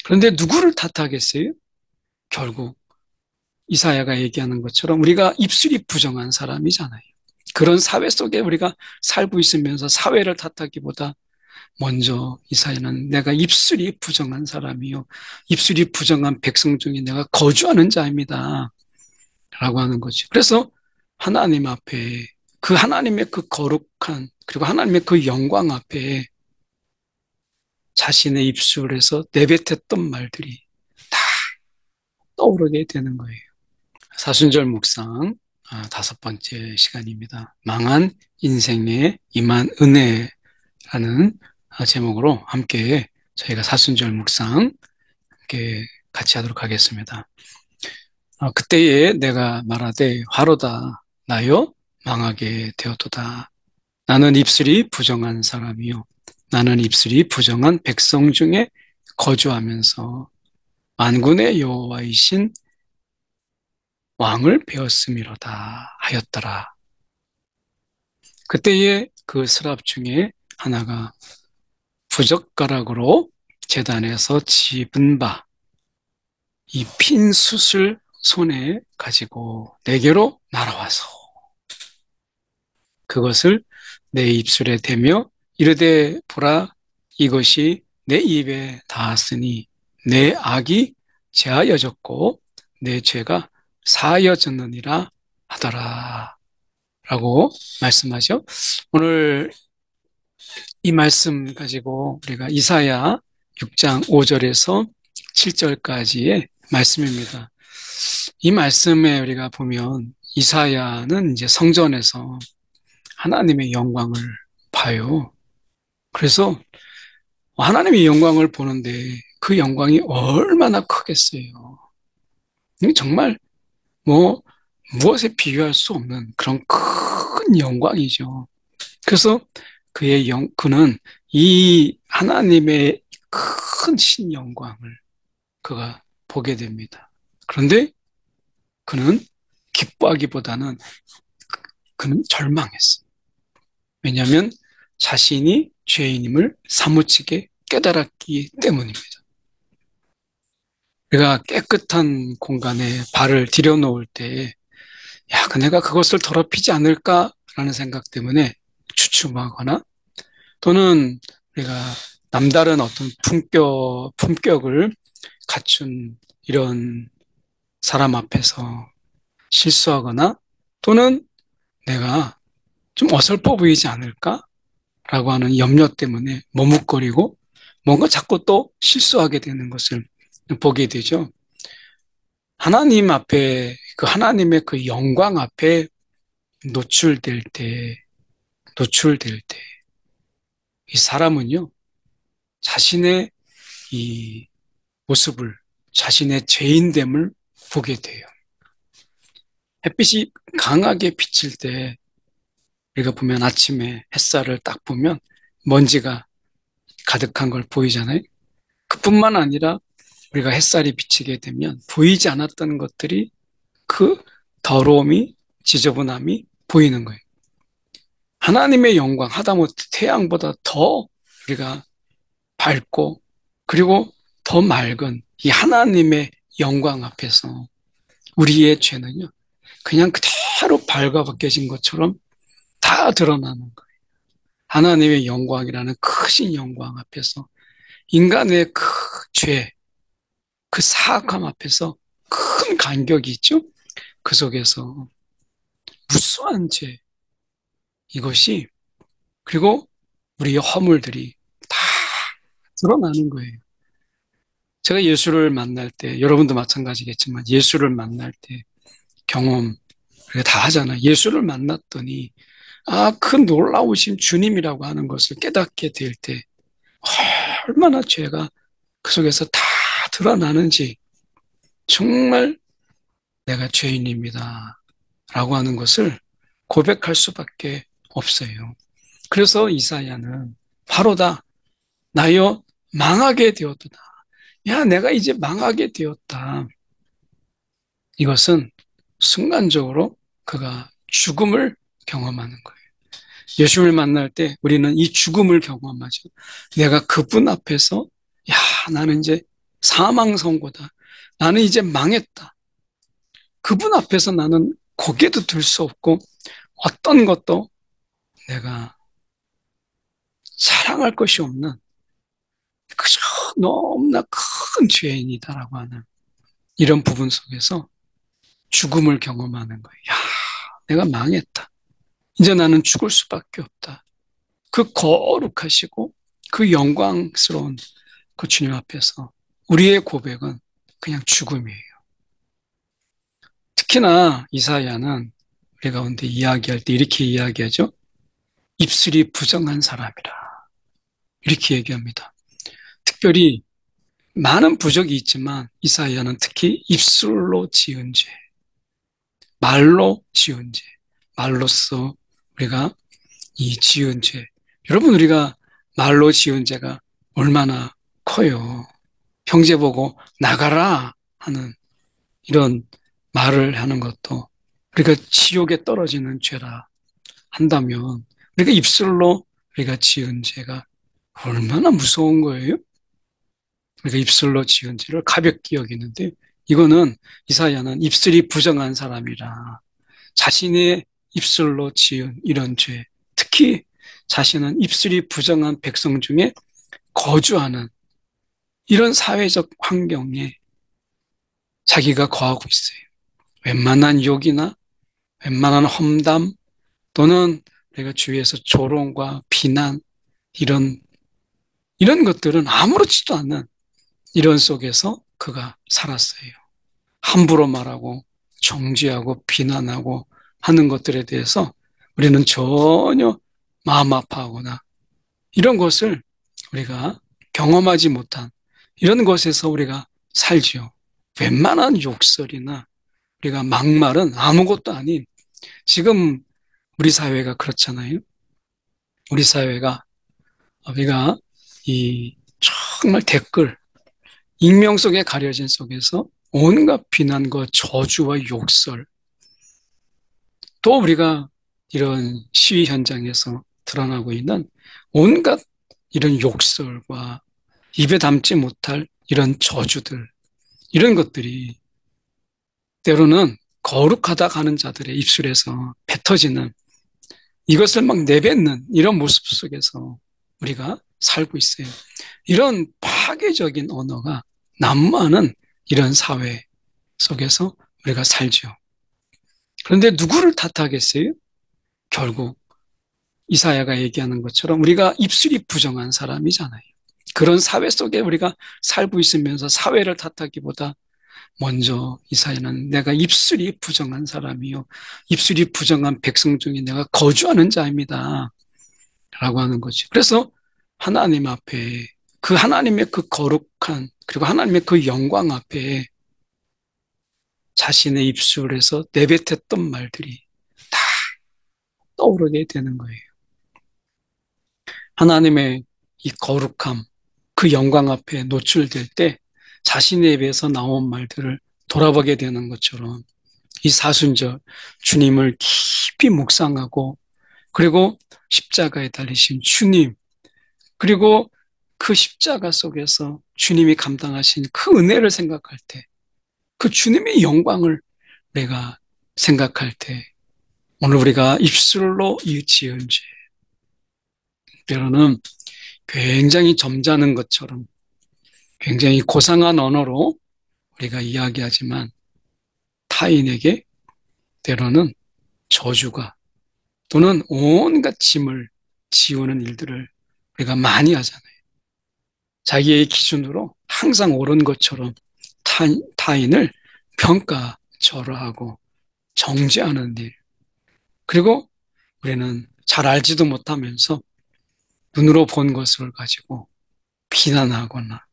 그런데 누구를 탓하겠어요? 결국 이사야가 얘기하는 것처럼 우리가 입술이 부정한 사람이잖아요. 그런 사회 속에 우리가 살고 있으면서 사회를 탓하기보다 먼저 이사야는 내가 입술이 부정한 사람이요. 입술이 부정한 백성 중에 내가 거주하는 자입니다. 라고 하는 거죠. 그래서 하나님 앞에 그 하나님의 그 거룩한 그리고 하나님의 그 영광 앞에 자신의 입술에서 내뱉었던 말들이 다 떠오르게 되는 거예요. 사순절 묵상 다섯 번째 시간입니다. 망한 인생에 임한 은혜라는 제목으로 함께 저희가 사순절 묵상 함께 같이 하도록 하겠습니다. 그때에 내가 말하되 화로다 나여 망하게 되었도다. 나는 입술이 부정한 사람이요. 나는 입술이 부정한 백성 중에 거주하면서 만군의 여호와이신 왕을 배웠음이로다 하였더라. 그때에 그 스랍 중에 하나가 부젓가락으로 제단에서 집은 바 이 핀 숯을 손에 가지고 내게로 날아와서 그것을 내 입술에 대며 이르되 보라 이것이 내 입에 닿았으니 내 악이 제하여졌고 내 죄가 사하여졌느니라 하더라 라고 말씀하죠. 오늘 이 말씀 가지고 우리가 이사야 6장 5절에서 7절까지의 말씀입니다. 이 말씀에 우리가 보면 이사야는 이제 성전에서 하나님의 영광을 봐요. 그래서 하나님의 영광을 보는데 그 영광이 얼마나 크겠어요. 정말 뭐 무엇에 비교할 수 없는 그런 큰 영광이죠. 그래서 그는 이 하나님의 큰 신영광을 그가 보게 됩니다. 그런데 그는 기뻐하기보다는 그는 절망했어요. 왜냐하면 자신이 죄인임을 사무치게 깨달았기 때문입니다. 우리가 깨끗한 공간에 발을 들여놓을 때, 야, 내가 그것을 더럽히지 않을까라는 생각 때문에 주춤하거나 또는 우리가 남다른 어떤 품격을 갖춘 이런 사람 앞에서 실수하거나 또는 내가 좀 어설퍼 보이지 않을까라고 하는 염려 때문에 머뭇거리고 뭔가 자꾸 또 실수하게 되는 것을 보게 되죠. 하나님 앞에 그 하나님의 그 영광 앞에 노출될 때, 노출될 때, 이 사람은요, 자신의 이 모습을, 자신의 죄인됨을 보게 돼요. 햇빛이 강하게 비칠 때, 우리가 보면 아침에 햇살을 딱 보면 먼지가 가득한 걸 보이잖아요. 그뿐만 아니라 우리가 햇살이 비치게 되면 보이지 않았던 것들이 그 더러움이, 지저분함이 보이는 거예요. 하나님의 영광, 하다못해 태양보다 더 우리가 밝고 그리고 더 맑은 이 하나님의 영광 앞에서 우리의 죄는요, 그냥 그대로 밝아벗겨진 것처럼 다 드러나는 거예요. 하나님의 영광이라는 크신 영광 앞에서 인간의 그 죄, 그 사악함 앞에서 큰 간격이 있죠? 그 속에서 무수한 죄, 이것이, 그리고 우리의 허물들이 다 드러나는 거예요. 제가 예수를 만날 때, 여러분도 마찬가지겠지만, 예수를 만날 때 경험, 우리가 다 하잖아요. 예수를 만났더니, 그 놀라우신 주님이라고 하는 것을 깨닫게 될 때, 얼마나 죄가 그 속에서 다 드러나는지, 정말 내가 죄인입니다. 라고 하는 것을 고백할 수밖에 없어요. 그래서 이사야는 바로다. 나여 망하게 되었다. 야, 내가 이제 망하게 되었다. 이것은 순간적으로 그가 죽음을 경험하는 거예요. 예수를 만날 때 우리는 이 죽음을 경험하죠. 내가 그분 앞에서 야, 나는 이제 사망 선고다. 나는 이제 망했다. 그분 앞에서 나는 고개도 들 수 없고 어떤 것도 내가 자랑할 것이 없는 그저 너무나 큰 죄인이다라고 하는 이런 부분 속에서 죽음을 경험하는 거예요. 야, 내가 망했다. 이제 나는 죽을 수밖에 없다. 그 거룩하시고 그 영광스러운 그 주님 앞에서 우리의 고백은 그냥 죽음이에요. 특히나 이사야는 우리 가운데 이야기할 때 이렇게 이야기하죠. 입술이 부정한 사람이라. 이렇게 얘기합니다. 특별히 많은 부적이 있지만 이사야는 특히 입술로 지은 죄, 말로 지은 죄, 말로써 우리가 이 지은 죄. 여러분 우리가 말로 지은 죄가 얼마나 커요. 형제 보고 나가라 하는 이런 말을 하는 것도 우리가 지옥에 떨어지는 죄라 한다면 우리가 입술로 우리가 지은 죄가 얼마나 무서운 거예요? 우리가 입술로 지은 죄를 가볍게 여기는데 이거는 이사야는 입술이 부정한 사람이라 자신의 입술로 지은 이런 죄, 특히 자신은 입술이 부정한 백성 중에 거주하는 이런 사회적 환경에 자기가 거하고 있어요. 웬만한 욕이나 웬만한 험담 또는 내가 주위에서 조롱과 비난 이런 것들은 아무렇지도 않은 이런 속에서 그가 살았어요. 함부로 말하고 정죄하고 비난하고 하는 것들에 대해서 우리는 전혀 마음 아파하거나 이런 것을 우리가 경험하지 못한 이런 것에서 우리가 살지요. 웬만한 욕설이나 우리가 막말은 아무것도 아닌 지금 우리 사회가 그렇잖아요. 우리 사회가 우리가 이 정말 댓글 익명 속에 가려진 속에서 온갖 비난과 저주와 욕설 또 우리가 이런 시위 현장에서 드러나고 있는 온갖 이런 욕설과 입에 담지 못할 이런 저주들 이런 것들이 때로는 거룩하다 가는 자들의 입술에서 뱉어지는 이것을 막 내뱉는 이런 모습 속에서 우리가 살고 있어요. 이런 파괴적인 언어가 난무하는 이런 사회 속에서 우리가 살죠. 그런데 누구를 탓하겠어요? 결국 이사야가 얘기하는 것처럼 우리가 입술이 부정한 사람이잖아요. 그런 사회 속에 우리가 살고 있으면서 사회를 탓하기보다 먼저 이사야는 내가 입술이 부정한 사람이요. 입술이 부정한 백성 중에 내가 거주하는 자입니다. 라고 하는 거죠. 그래서 하나님 앞에 그 하나님의 그 거룩한 그리고 하나님의 그 영광 앞에 자신의 입술에서 내뱉었던 말들이 다 떠오르게 되는 거예요. 하나님의 이 거룩함, 그 영광 앞에 노출될 때 자신의 입에서 나온 말들을 돌아보게 되는 것처럼 이 사순절 주님을 깊이 묵상하고 그리고 십자가에 달리신 주님 그리고 그 십자가 속에서 주님이 감당하신 그 은혜를 생각할 때 그 주님의 영광을 내가 생각할 때 오늘 우리가 입술로 이 지은 죄 때로는 굉장히 점잖은 것처럼 굉장히 고상한 언어로 우리가 이야기하지만 타인에게 때로는 저주가 또는 온갖 짐을 지우는 일들을 우리가 많이 하잖아요. 자기의 기준으로 항상 옳은 것처럼 타인을 평가절하하고 정죄하는 일. 그리고 우리는 잘 알지도 못하면서 눈으로 본 것을 가지고 비난하거나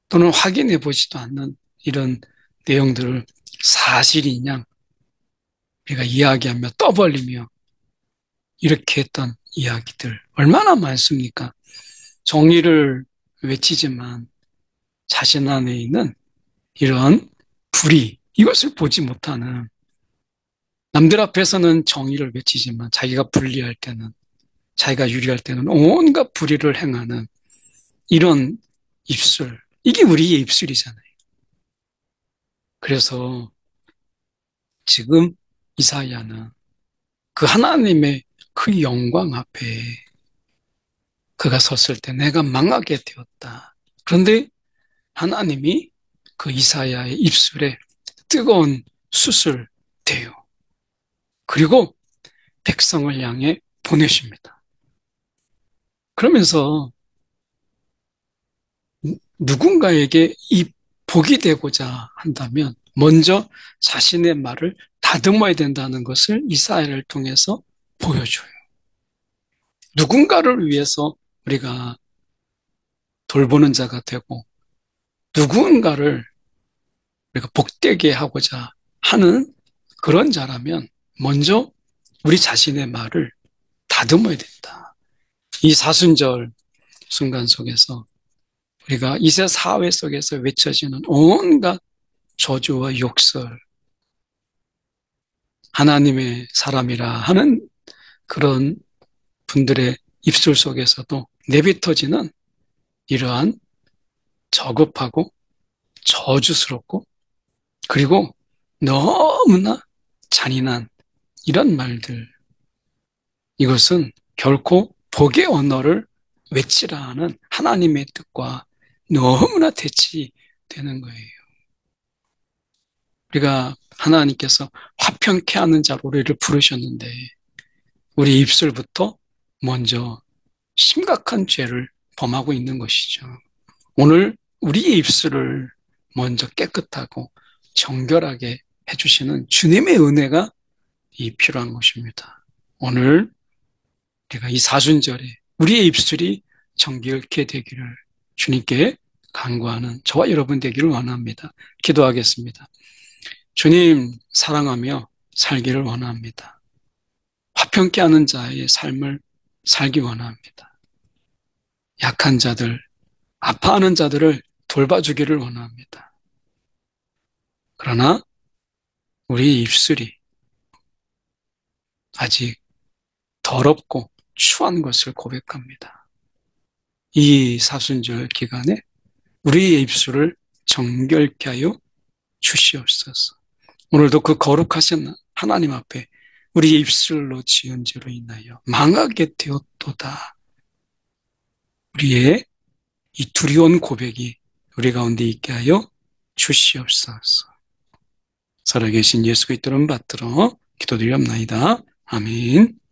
또는 확인해 보지도 않는 이런 내용들을 사실인 양 우리가 이야기하며 떠벌리며 이렇게 했던 이야기들 얼마나 많습니까? 정의를 외치지만 자신 안에 있는 이런 불의 이것을 보지 못하는 남들 앞에서는 정의를 외치지만 자기가 불리할 때는 자기가 유리할 때는 온갖 불의를 행하는 이런 입술 이게 우리의 입술이잖아요. 그래서 지금 이사야는 그 하나님의 그 영광 앞에 그가 섰을 때 내가 망하게 되었다. 그런데 하나님이 그 이사야의 입술에 뜨거운 숯을 대요. 그리고 백성을 향해 보내십니다. 그러면서 누군가에게 이 복이 되고자 한다면 먼저 자신의 말을 다듬어야 된다는 것을 이사야를 통해서 보여줘요. 누군가를 위해서 우리가 돌보는 자가 되고 누군가를 우리가 복되게 하고자 하는 그런 자라면 먼저 우리 자신의 말을 다듬어야 된다. 이 사순절 순간 속에서 우리가 이세 사회 속에서 외쳐지는 온갖 저주와 욕설, 하나님의 사람이라 하는 그런 분들의 입술 속에서도 내뱉어지는 이러한 저급하고 저주스럽고 그리고 너무나 잔인한 이런 말들. 이것은 결코 복의 언어를 외치라 하는 하나님의 뜻과 너무나 대치되는 거예요. 우리가 하나님께서 화평케 하는 자로 우리를 부르셨는데 우리 입술부터 먼저 심각한 죄를 범하고 있는 것이죠. 오늘 우리의 입술을 먼저 깨끗하고 정결하게 해주시는 주님의 은혜가 이 필요한 것입니다. 오늘 우리가 이 사순절에 우리의 입술이 정결케 되기를 주님께 간구하는 저와 여러분 되기를 원합니다. 기도하겠습니다. 주님 사랑하며 살기를 원합니다. 화평케 하는 자의 삶을 살기 원합니다. 약한 자들, 아파하는 자들을 돌봐주기를 원합니다. 그러나 우리 입술이 아직 더럽고 추한 것을 고백합니다. 이 사순절 기간에 우리의 입술을 정결케 하여 주시옵소서. 오늘도 그 거룩하신 하나님 앞에 우리의 입술로 지은 죄로 인하여 망하게 되었도다. 우리의 이 두려운 고백이 우리 가운데 있게 하여 주시옵소서. 살아계신 예수 그리스도를 받들어 기도드리옵나이다. 아멘.